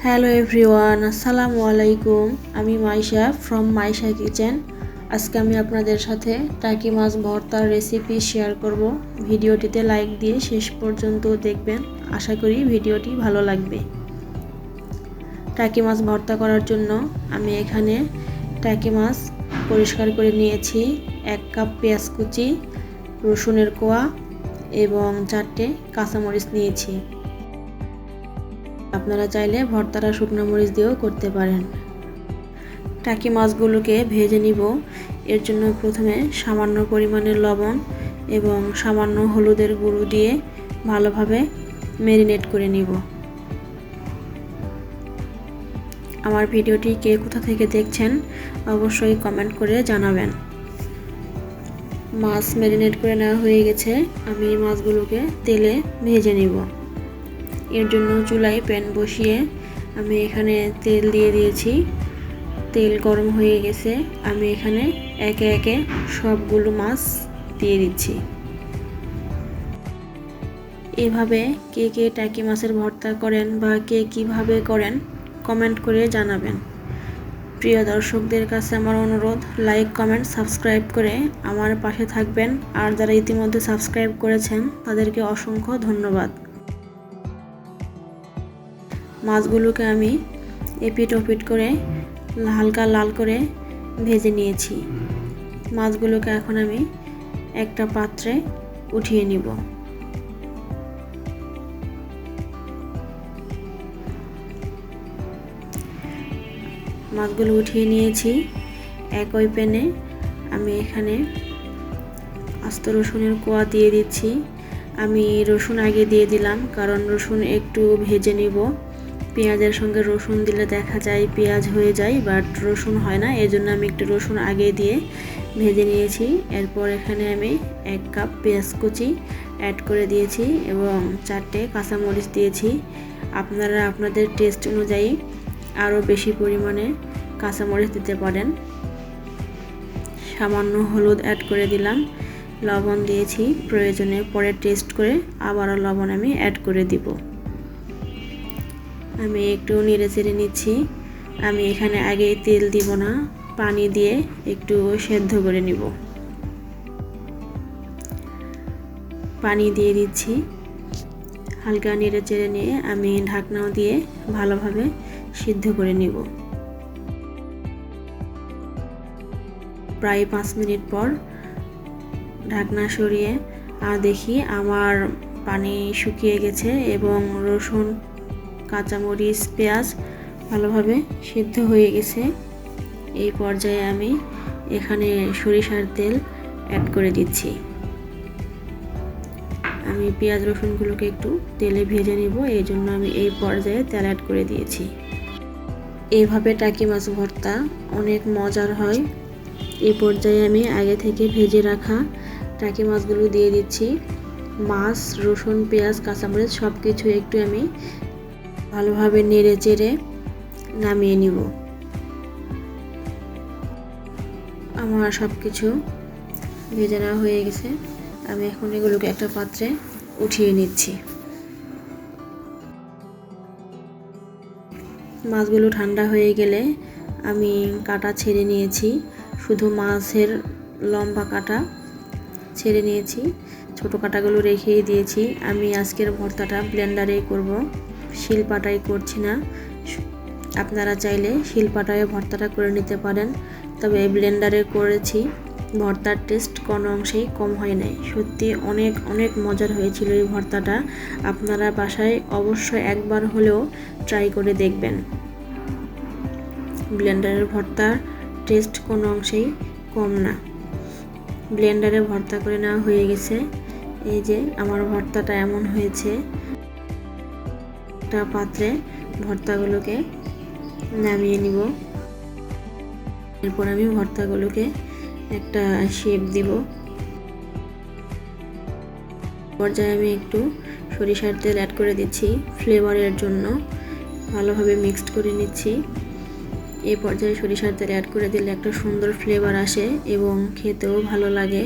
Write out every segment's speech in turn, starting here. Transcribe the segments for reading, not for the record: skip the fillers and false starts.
Hello everyone, আসসালামু আলাইকুম। আমি মাইশা ফ্রম মাইশা কিচেন। আজকে আমি আপনাদের সাথে টাকি মাছ ভর্তার রেসিপি শেয়ার করব। ভিডিওটিতে লাইক দিয়ে শেষ পর্যন্ত দেখবেন। আশা করি ভিডিওটি ভালো লাগবে। টাকি মাছ ভর্তা করার জন্য আমি এখানে টাকি মাছ পরিষ্কার করে নিয়েছি। 1 কাপ পেঁয়াজ কুচি, রসুনের কোয়া এবং 4টে কাঁচামরিচ নিয়েছি। আপনারা চাইলে ভর্তাটা শুকনো মরিচ দিয়েও করতে পারেন। টাকি মাছগুলোকে ভেজে নিব। এর জন্য প্রথমে সামান্য পরিমাণে লবণ এবং সামান্য হলুদের গুঁড়ো দিয়ে ভালোভাবে ম্যারিনেট করে নিব। আমার ভিডিওটি কে কোথা থেকে দেখছেন অবশ্যই কমেন্ট করে জানাবেন। মাছ ম্যারিনেট করে নেওয়া হয়ে গেছে। আমি মাছগুলোকে তেলে ভেজে নিব। এর জন্য চুলায় প্যান বসিয়ে আমি এখানে তেল দিয়ে দিয়েছি। তেল গরম হয়ে গেছে। আমি এখানে একে একে সবগুলো মাছ দিয়ে দিচ্ছি। এভাবে কে কে টাকি মাছের ভর্তা করেন বা কে কিভাবে করেন কমেন্ট করে জানাবেন। প্রিয় দর্শকদের কাছে আমার অনুরোধ, লাইক, কমেন্ট, সাবস্ক্রাইব করে আমার পাশে থাকবেন। আর যারা ইতিমধ্যে সাবস্ক্রাইব করেছেন তাদেরকে অসংখ্য ধন্যবাদ। মাছগুলোকে আমি এপিট ওপিট করে হালকা লাল করে ভেজে নিয়েছি। মাছগুলোকে এখন আমি একটা পাত্রে উঠিয়ে নিব। মাছগুলো উঠিয়ে নিয়েছি। একই প্যানে আমি এখানে আস্ত রসুনের কোয়া দিয়ে দিচ্ছি। আমি রসুন আগে দিয়ে দিলাম কারণ রসুন একটু ভেজে নিব। পেঁয়াজের সঙ্গে রসুন দিলে দেখা যায় পেঁয়াজ হয়ে যায়, বাট রসুন হয় না। এজন্য আমি একটু রসুন আগে দিয়ে ভেজে নিয়েছি। এরপর এখানে আমি 1 কাপ পেঁয়াজ কুচি অ্যাড করে দিয়েছি এবং 4টে কাঁচামরিচ দিয়েছি। আপনারা আপনাদের টেস্ট অনুযায়ী আরও বেশি পরিমাণে কাঁচামরিচ দিতে পারেন। সামান্য হলুদ অ্যাড করে দিলাম, লবণ দিয়েছি। প্রয়োজনে পরে টেস্ট করে আবারও লবণ আমি অ্যাড করে দিব। আমি একটু নেড়ে চেড়ে নিচ্ছি। আমি এখানে আগে তেল দিব না, পানি দিয়ে একটু সেদ্ধ করে নিব। পানি দিয়ে দিচ্ছি। হালকা নেড়ে চেড়ে নিয়ে আমি ঢাকনাও দিয়ে ভালোভাবে সিদ্ধ করে নিব। প্রায় 5 মিনিট পর ঢাকনা সরিয়ে দেখি আমার পানি শুকিয়ে গেছে এবং রসুন, কাঁচামরিচ, পেঁয়াজ ভালোভাবে সিদ্ধ হয়ে গেছে। এই পর্যায়ে আমি এখানে সরিষার তেল অ্যাড করে দিচ্ছি। আমি পেঁয়াজ রসুনগুলোকে একটু তেলে ভেজে নিব, এই জন্য আমি এই পর্যায়ে তেল অ্যাড করে দিয়েছি। এইভাবে টাকি মাছ ভর্তা অনেক মজার হয়। এই পর্যায়ে আমি আগে থেকে ভেজে রাখা টাকি মাছগুলো দিয়ে দিচ্ছি। মাছ, রসুন, পেঁয়াজ, কাঁচামরিচ সব কিছু একটু আমি ভালোভাবে নেড়ে চেড়ে নামিয়ে নিব। আমার সব কিছু ভেজে নেওয়া হয়ে গেছে। আমি এখন এগুলোকে একটা পাত্রে উঠিয়ে নিচ্ছি। মাছগুলো ঠান্ডা হয়ে গেলে আমি কাটা ছেড়ে নিয়েছি। শুধু মাছের লম্বা কাটা ছেড়ে নিয়েছি, ছোট কাটাগুলো রেখেই দিয়েছি। আমি আজকের ভর্তাটা ব্লেন্ডারেই করব, শিলপাটায় করছি না। আপনারা চাইলে শিলপাটায় ভর্তাটা করে নিতে পারেন, তবে ব্লেন্ডারে করেছি। ভর্তার টেস্ট কোনো অংশেই কম হয় নাই। সত্যি অনেক অনেক মজার হয়েছিল এই ভর্তাটা। আপনারা বাসায় অবশ্যই একবার হলেও ট্রাই করে দেখবেন। ব্লেন্ডারের ভর্তার টেস্ট কোনো অংশেই কম না। ব্লেন্ডারে ভর্তা করে নেওয়া হয়ে গেছে। এই যে আমার ভর্তাটা এমন হয়েছে। একটা পাত্রে ভর্তাগুলোকে নামিয়ে নিব। এরপর আমি ভর্তাগুলোকে একটা শেপ দিব। পর্যায়ে আমি একটু সরিষার তেল অ্যাড করে দিচ্ছি ফ্লেভারের জন্য। ভালোভাবে মিক্সড করে নিচ্ছি। এই পর্যায়ে সরিষার তেল অ্যাড করে দিলে একটা সুন্দর ফ্লেভার আসে এবং খেতেও ভালো লাগে।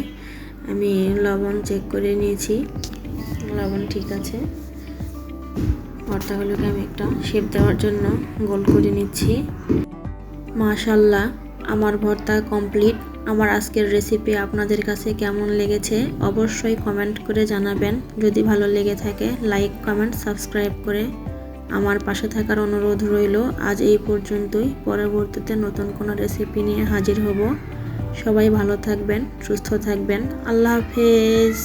আমি লবণ চেক করে নিয়েছি, লবণ ঠিক আছে। ভর্তাগুলোকে আমি একটা শেপ দেওয়ার জন্য গোল করে নিচ্ছি। মাশাআল্লাহ, আমার ভর্তা কমপ্লিট। আমার আজকের রেসিপি আপনাদের কাছে কেমন লেগেছে অবশ্যই কমেন্ট করে জানাবেন। যদি ভালো লেগে থাকে লাইক, কমেন্ট, সাবস্ক্রাইব করে আমার পাশে থাকার অনুরোধ রইল। আজ এই পর্যন্তই। পরবর্তীতে নতুন কোনো রেসিপি নিয়ে হাজির হব। সবাই ভালো থাকবেন, সুস্থ থাকবেন। আল্লাহ হাফেজ।